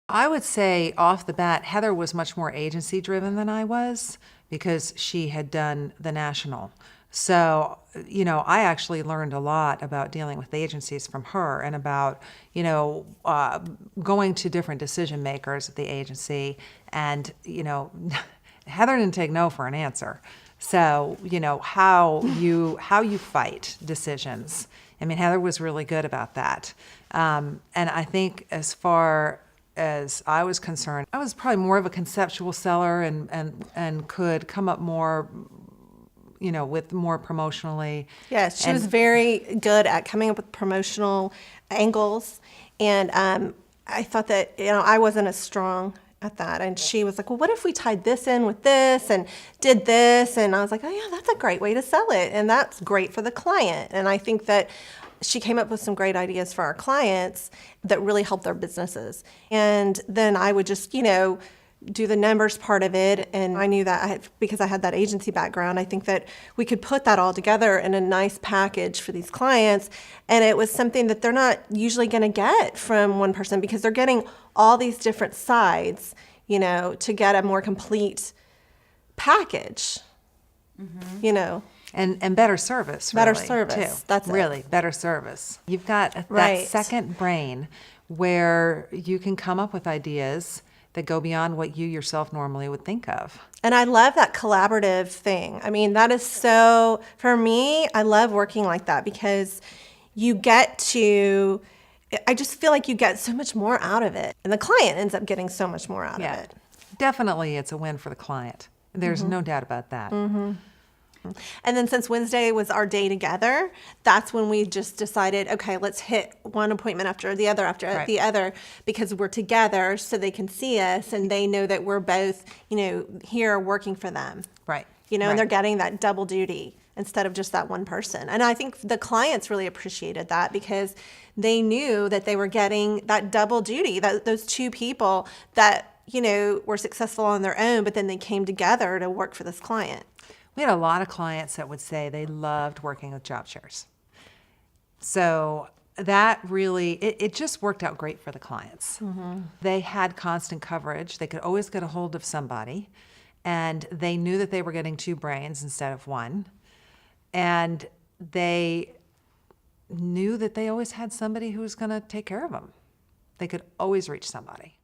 I would say off the bat, Heather was much more agency driven than I was because she had done the national. So, I actually learned a lot about dealing with agencies from her and about, going to different decision makers at the agency. And, Heather didn't take no for an answer. So, how you fight decisions. I mean, Heather was really good about that. And I think as far as I was concerned, I was probably more of a conceptual seller and could come up more, with more promotionally. Yes, she And was very good at coming up with promotional angles. And I thought that, I wasn't as strong at that. And she was like, well, what if we tied this in with this and did this? And I was like, oh, yeah, that's a great way to sell it. And that's great for the client. And I think that she came up with some great ideas for our clients that really helped their businesses. And then I would just, do the numbers part of it. And I knew that because I had that agency background, I think that we could put that all together in a nice package for these clients. And it was something that they're not usually going to get from one person because they're getting all these different sides, to get a more complete package, and better service, Better really, service, too. that's it. Really, better service. You've got that Right. second brain where you can come up with ideas that go beyond what you yourself normally would think of. And I love that collaborative thing. I mean, that is so, for me, I love working like that because I just feel like you get so much more out of it. And the client ends up getting so much more out of it. Definitely it's a win for the client. There's no doubt about that. And then since Wednesday was our day together, that's when we just decided, okay, let's hit one appointment after the other Right. because we're together so they can see us and they know that we're both, here working for them. Right. And Right. they're getting that double duty instead of just that one person. And I think the clients really appreciated that because they knew that they were getting that double duty, that those two people that, were successful on their own, but then they came together to work for this client. We had a lot of clients that would say they loved working with job shares. So that really, it just worked out great for the clients. They had constant coverage. They could always get a hold of somebody. And they knew that they were getting two brains instead of one. And they knew that they always had somebody who was going to take care of them. They could always reach somebody.